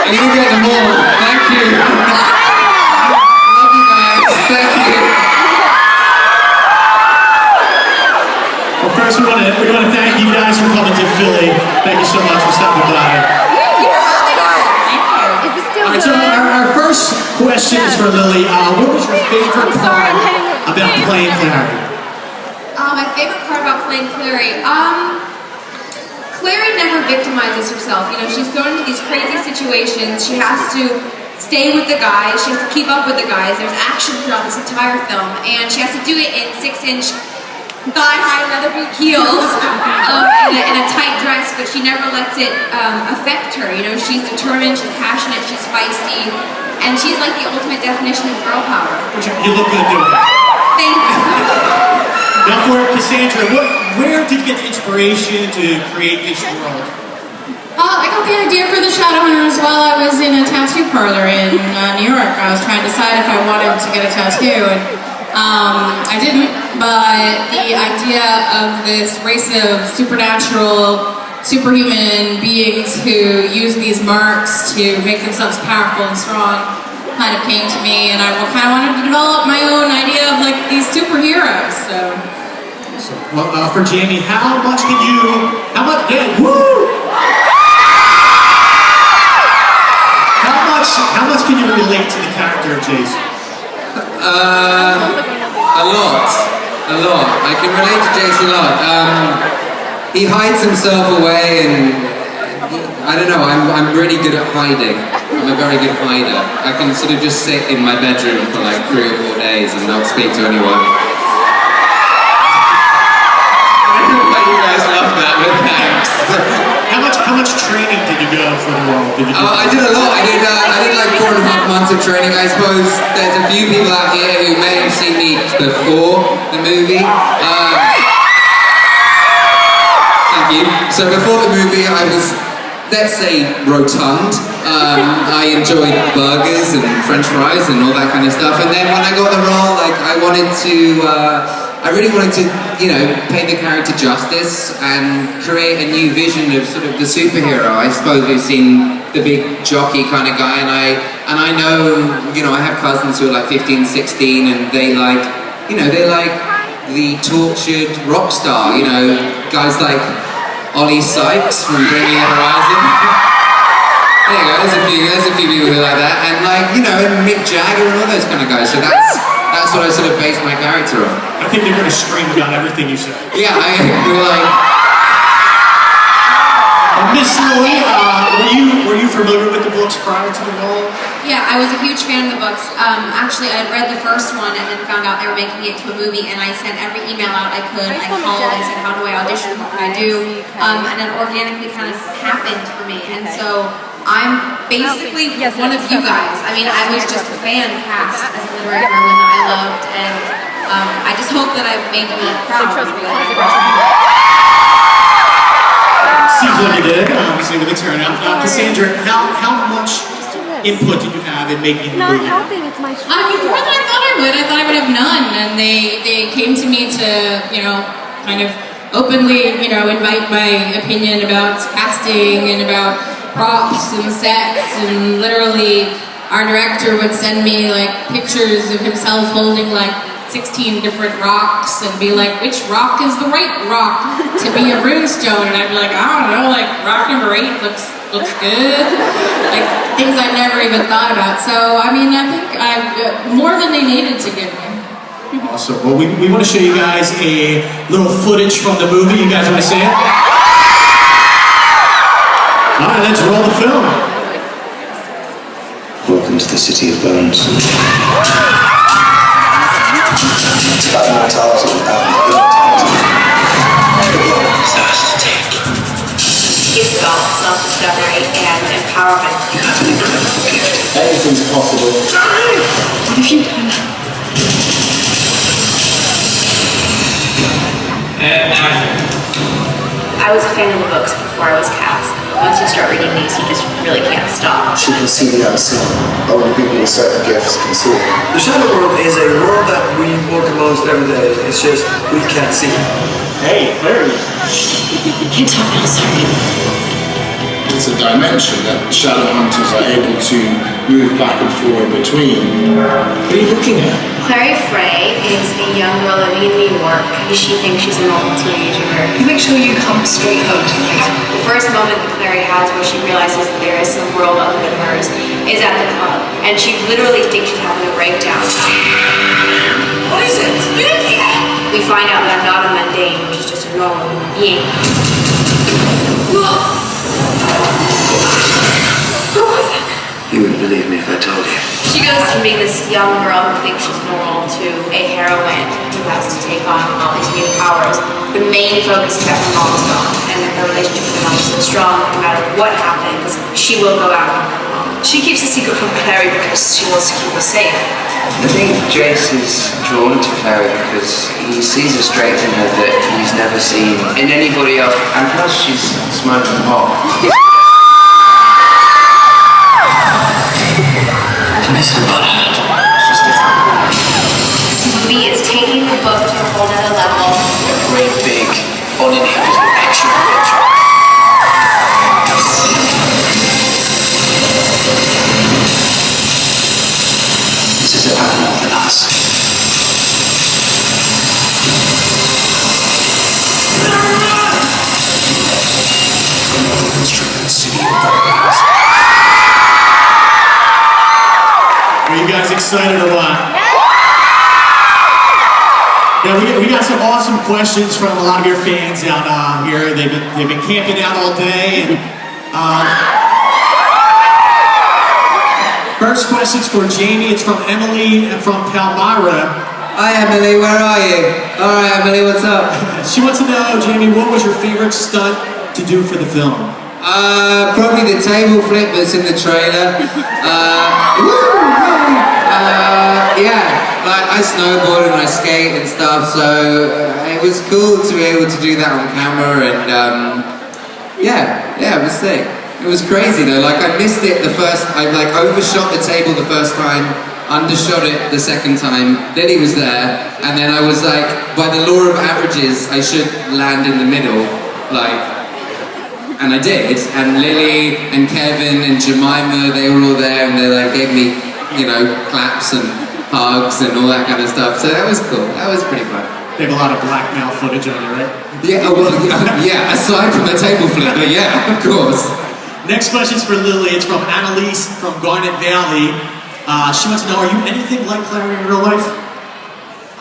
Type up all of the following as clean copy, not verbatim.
I'm gonna get them all. Thank you. Love you guys. Thank you. Well, first we want to thank you guys for coming to Philly. Thank you so much for stopping by. Alright, so our first question is for Lily. What was your favorite part about playing Clary? My favorite part about playing Clary, Clary never victimizes herself. You know, she's thrown into these crazy situations. She has to stay with the guys. She has to keep up with the guys. There's action throughout this entire film, and she has to do it in 6-inch thigh-high leather boot heels in a tight dress, but she never lets it affect her. You know, she's determined, she's passionate, she's feisty, and she's like the ultimate definition of girl power. You look good doing that. Thank you. Now for Cassandra, where did you get the inspiration to create this world? I got the idea for the Shadowhunters while I was in a tattoo parlor in New York. I was trying to decide if I wanted to get a tattoo, and I didn't, but the idea of this race of supernatural, superhuman beings who use these marks to make themselves powerful and strong kind of came to me, and I kind of wanted to develop my own idea of like these superheroes. So, well, for Jamie, how much can you relate to the character of Jason? A lot. I can relate to Jason a lot. He hides himself away, and I don't know, I'm really good at hiding. I'm a very good hider. I can sort of just sit in my bedroom for like 3 or 4 days and not speak to anyone. I don't know why you guys love that, but thanks. How much training did you go for the role? I did a lot. I did like 4.5 months of training. I suppose there's a few people out here who may have seen me before the movie. Thank you. So before the movie, I was, let's say, rotund. I enjoyed burgers and French fries and all that kind of stuff. And then when I got the role, like I really wanted to, you know, pay the character justice and create a new vision of sort of the superhero. I suppose we've seen the big jockey kind of guy, and I know, you know, I have cousins who are like 15, 16, and they like, you know, they're like the tortured rock star, you know, guys like Ollie Sykes from Bring Me the Horizon. There you go, there's a few people who are like that, and like, you know, and Mick Jagger and all those kind of guys. So that's what I sort of based my character on. I think they're going to scream about everything you say. Yeah, we're like... Miss Lily, were you familiar with the books prior to the role? Yeah, I was a huge fan of the books. Actually, I had read the first one and then found out they were making it into a movie, and I sent every email out I could. I called and said, how do I audition? What can I do? And it organically kind of happened for me. And so I'm basically one of you guys. I mean, I was just a fan cast as a literary heroine that I loved, and I just hope that I've made you proud. Seems like you did, obviously, with the turnout. Cassandra, how much input did you have in making the movie? more than I thought I would. I thought I would have none, and they came to me to, you know, kind of openly, you know, invite my opinion about casting and about props and sets, and literally our director would send me like pictures of himself holding like 16 different rocks and be like, which rock is the right rock to be a runestone? And I'd be like, I don't know, like rock number 8 looks good. Like things I never even thought about. So I mean, I think I more than they needed to give me. Awesome. Well, we want to show you guys a little footage from the movie. You guys want to see it? All right, let's roll the film. Welcome to the City of Bones. It's about mortality and immortality. It's about self-discovery and empowerment. Anything's possible. What have you done? I was a fan of the books before I was cast. Once you start reading these, you just really can't stop. She can see the unseen. Only people with certain gifts can see it. The shadow world is a world that we walk amongst every day. It's just we can't see it. Hey, there he is. You can't talk now, sorry. It's a dimension that shadow hunters are able to move back and forth between. What are you looking at? Clary Frey is a young girl living in New York. She thinks she's a normal teenager. You make sure you come straight home tonight. The first moment that Clary has where she realizes that there is some world other than hers is at the club. And she literally thinks she's having a breakdown. What is it? We find out that I'm not a mundane, which is just a normal human being. You wouldn't believe me if I told you. She goes from being this young girl who thinks she's normal to a heroine who has to take on all these new powers. The main focus is that her mom is gone, and that her relationship with her mom is so strong, no matter what happens, she will go out on her mom. She keeps the secret from Clary because she wants to keep her safe. I think Jace is drawn to Clary because he sees a strength in her that he's never seen in anybody else, and plus she's smoking hot. This movie is taking the book to a whole nother level. A great big, uninhibited action adventure. This is about more than us. Are you guys excited or what? Yeah, we got some awesome questions from a lot of your fans out here. They've been camping out all day. And, first question's for Jamie. It's from Emily from Palmyra. Hi Emily, where are you? Alright Emily, what's up? She wants to know, Jamie, what was your favorite stunt to do for the film? Probably the table flip that's in the trailer. Yeah, like I snowboard and I skate and stuff, so it was cool to be able to do that on camera, and yeah, it was sick. It was crazy though, like I missed it the first, I like overshot the table the first time, undershot it the second time, Lily was there, and then I was like, by the law of averages, I should land in the middle, like, and I did, and Lily and Kevin and Jemima, they were all there, and they like gave me, you know, claps and hugs and all that kind of stuff, so that was cool, that was pretty fun. They have a lot of blackmail footage on you, right? Yeah, well, yeah, aside from the table flip, but yeah, of course. Next question's for Lily. It's from Annalise from Garnet Valley. She wants to know, are you anything like Clary in real life?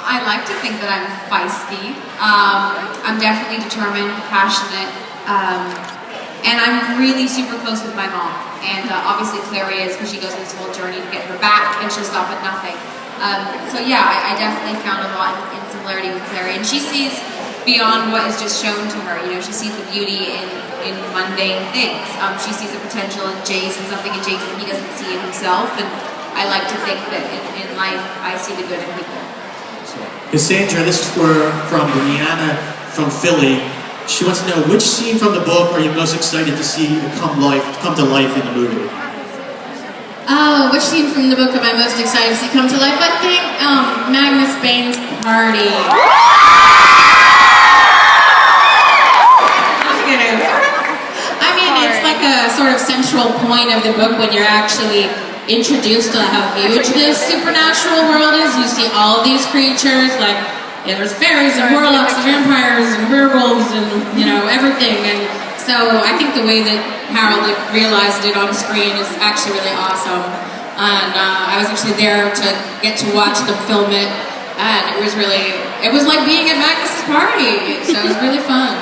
I like to think that I'm feisty. I'm definitely determined, passionate, and I'm really super close with my mom. And obviously Clary is, because she goes on this whole journey to get her back, and she'll stop at nothing. So yeah, I definitely found a lot in similarity with Clary, and she sees beyond what is just shown to her. You know, she sees the beauty in mundane things. She sees the potential in Jace and something in Jace that he doesn't see in himself, and I like to think that in life I see the good in people. Cassandra, this is from Brianna from Philly. She wants to know, which scene from the book are you most excited to see come to life in the movie? Oh, which scene from the book am I most excited to see come to life? I think Magnus Bane's party. That's a good answer. I mean, it's like a sort of central point of the book when you're actually introduced to how huge this supernatural world is. You see all these creatures, like, yeah, there's fairies and warlocks and vampires and werewolves and, you know, everything. And so I think the way that Harold realized it on screen is actually really awesome. And I was actually there to get to watch them film it, and it was like being at Magnus's party. So it was really fun.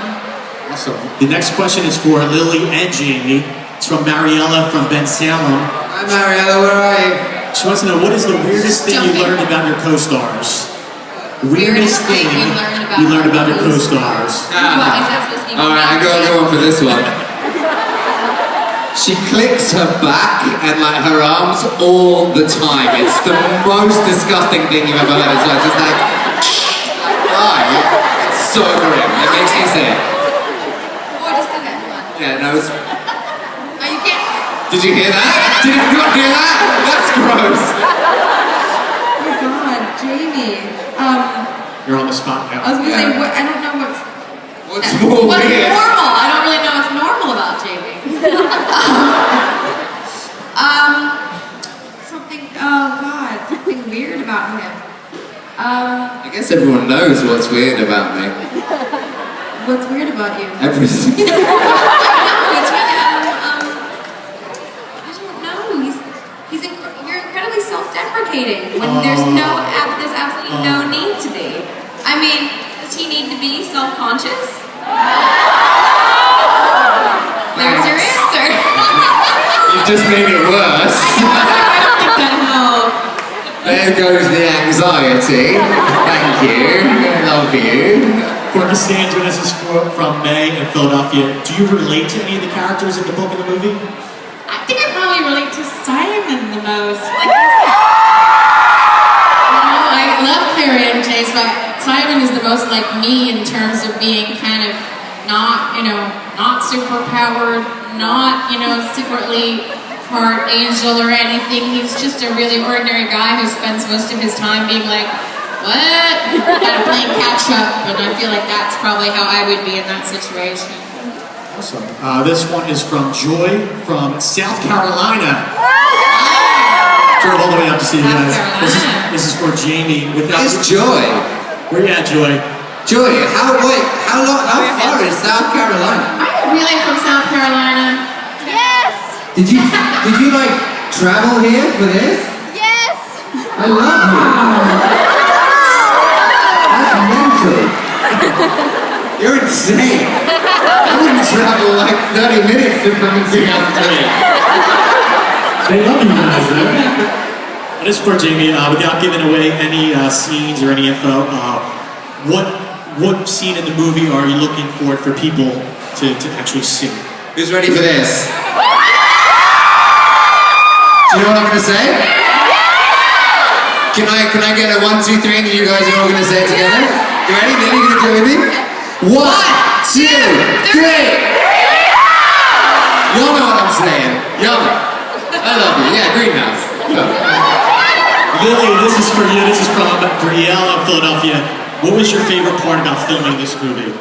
Awesome. The next question is for Lily and Jamie. It's from Mariella from Ben Salem. Hi Mariella, where are you? She wants to know, what is the weirdest thing you learned about your co-stars? Weirdest thing you learned about your co-stars. Well, is that supposed to be Alright, I gotta go on for this one. She clicks her back and like her arms all the time. It's the most disgusting thing you've ever heard. It's like just like, why? It's so grim. It makes me sick. Oh, just did that. Hold on. Yeah, no, it's. Are you kidding? Did you hear that? Did anyone hear that? That's gross. Oh God, Jamie. You're on the spot now. I was gonna say, I don't know what's What's more what's weird? normal. I don't really know what's normal about Jamie. guess everyone knows what's weird about me. What's weird about you? Everything. It's really, I don't know. You're incredibly self-deprecating when there's absolutely no need to be. I mean, does he need to be self-conscious? There's your answer. You just made it worse. There goes the anxiety. Thank you. I love you. For Cassandra, this is from May in Philadelphia. Do you relate to any of the characters in the book and the movie? I think I probably relate to Simon the most. I love Clary and Chase, but Simon is the most like me in terms of being kind of not super powered, not, secretly part angel or anything. He's just a really ordinary guy who spends most of his time being like, what? Kind of playing catch up, and I feel like that's probably how I would be in that situation. Awesome. This one is from Joy from South Carolina. Drove all the way up to see you guys. This is for Jamie. It's Joy. Where you at, Joy? Joy, how far is South Carolina? I'm really from South Carolina. Yes! Did you travel here for this? Yes! I love you. That's mental. You're insane. I wouldn't travel like 30 minutes to come and see us today. They love you guys, right? This is for Jamie. Without giving away any scenes or any info, what scene in the movie are you looking for people to actually see? Who's ready for this? Do you know what I'm gonna say? Can I get a 1, 2, 3 and you guys are all gonna say it together? You ready? Then you're gonna do it with me? 1, 2, 3! Y'all know what I'm saying. Y'all know. I love you. Yeah, greenhouse. Lily, this is for you. This is from Brielle in Philadelphia. What was your favorite part about filming this movie?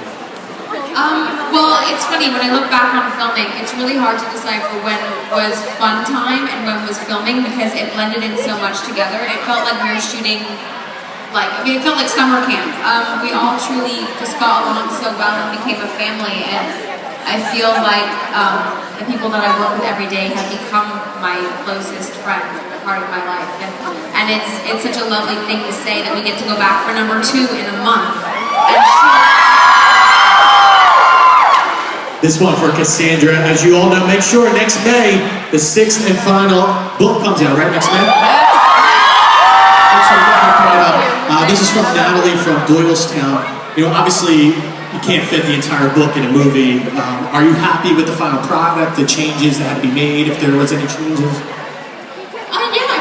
Well, it's funny, when I look back on filming, it's really hard to decipher when was fun time and when was filming because it blended in so much together. It felt like we were shooting, it felt like summer camp. We all truly just got along so well and became a family, and I feel like the people that I work with every day have become my closest friends, a part of my life. And it's such a lovely thing to say that we get to go back for number 2 in a month. This one for Cassandra. As you all know, make sure next May, the 6th and final book comes out, right? Next May? This is from Natalie from Doylestown. Obviously, you can't fit the entire book in a movie. Are you happy with the final product, the changes that had to be made, if there was any changes?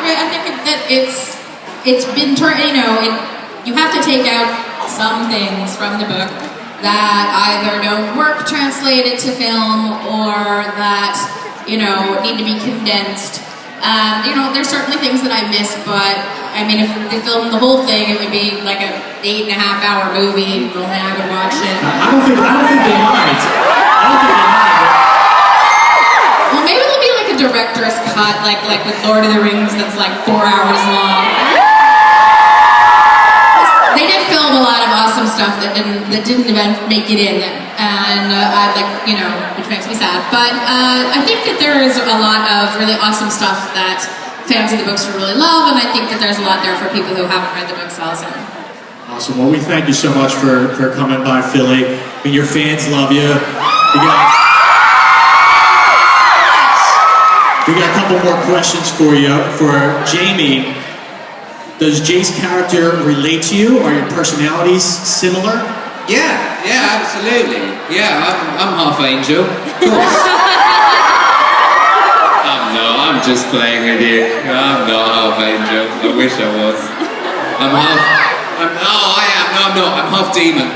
Yeah, I think that it's been turned, you have to take out some things from the book that either don't work translated to film or that, need to be condensed. There's certainly things that I miss, but I mean, if they filmed the whole thing, it would be like an 8.5-hour movie. Only I would watch it. I don't think they mind. Well, maybe it'll be like a director's cut, like with Lord of the Rings, that's like 4 hours long. They did film a lot of awesome stuff that didn't even make it in, and which makes me sad. But I think that there is a lot of really awesome stuff that fans of the books will really love, and I think that there's a lot there for people who haven't read the books also. Awesome. Well, we thank you so much for coming by, Philly. I mean, your fans love you. We got a couple more questions for you. For Jamie, does Jay's character relate to you? Are your personalities similar? Yeah, absolutely. Yeah, I'm half angel, of course. I'm just playing with you. I'm not half angel. I wish I was. I'm half demon.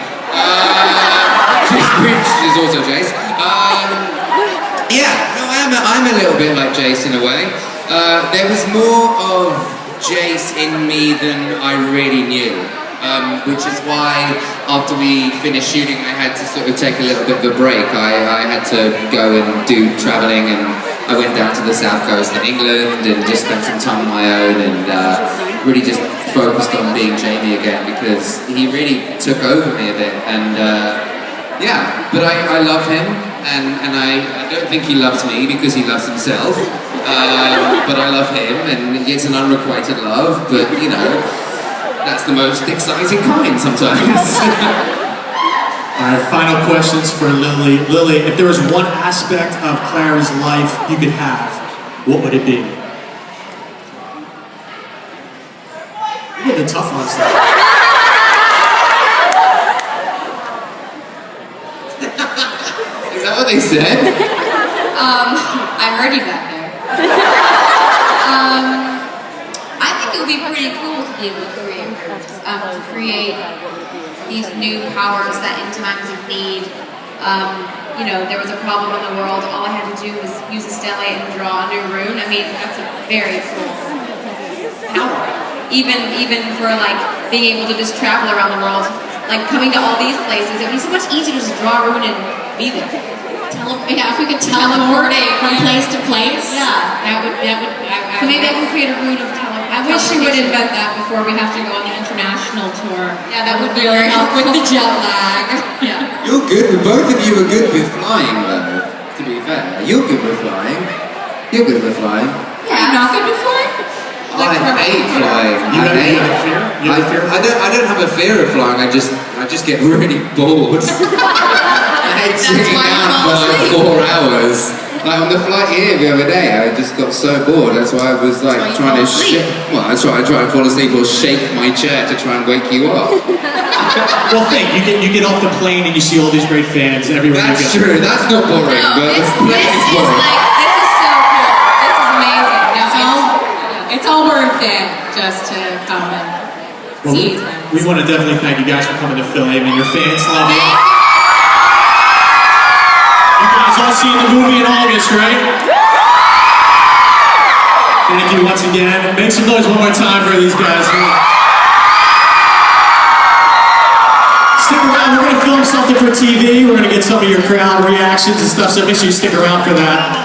She's also Jace. I'm a little bit like Jace in a way. There was more of Jace in me than I really knew, which is why after we finished shooting I had to sort of take a little bit of a break. I had to go and do travelling, and I went down to the south coast in England and just spent some time on my own and really just focused on being Jamie again because he really took over me a bit. And yeah, but I love him, and I don't think he loves me because he loves himself. But I love him, and it's an unrequited love. But you know, that's the most exciting kind sometimes. All right, final questions for Lily. Lily, if there was one aspect of Clara's life you could have, what would it be? What are the tough ones though? Is that what they said? I heard you back there. I think it would be pretty cool to be able to create these new powers that in times of need, you know, there was a problem in the world, all I had to do was use a stellate and draw a new rune. I mean, that's a very cool power. Even for like being able to just travel around the world, like coming to all these places, it'd be so much easier to just draw a rune and be there. Yeah, if we could teleport from place to place. Yeah, so maybe I can create a rune of teleportation. I wish you would invent that before we have to go on the international tour. Yeah, that would be really very help with the helpful. jet lag. Yeah. You're good. Both of you are good with flying, though. To be fair, you're good with flying. You're good with flying. Yeah. You're not good with flying? I hate flying. You have a fear? You have a fear? I don't have a fear of flying. I just get really bored. I hate sitting down for like 4 hours. Like on the flight here the other day, I just got so bored. That's why I was like trying to I try and fall asleep or shake my chair to try and wake you up. Well, think you get off the plane and you see all these great fans everywhere you go. That's true. That's not boring, No, but this the plane is is boring. like, this is so cool. This is amazing. No, It's all worth it just to come and Well, see them. we want to definitely thank you guys for coming to Philly. I mean, your fans love you. You guys all seen the movie in August, right? Thank you once again. Make some noise one more time for these guys. Stick around. We're going to film something for TV. We're going to get some of your crowd reactions and stuff, so make sure you stick around for that.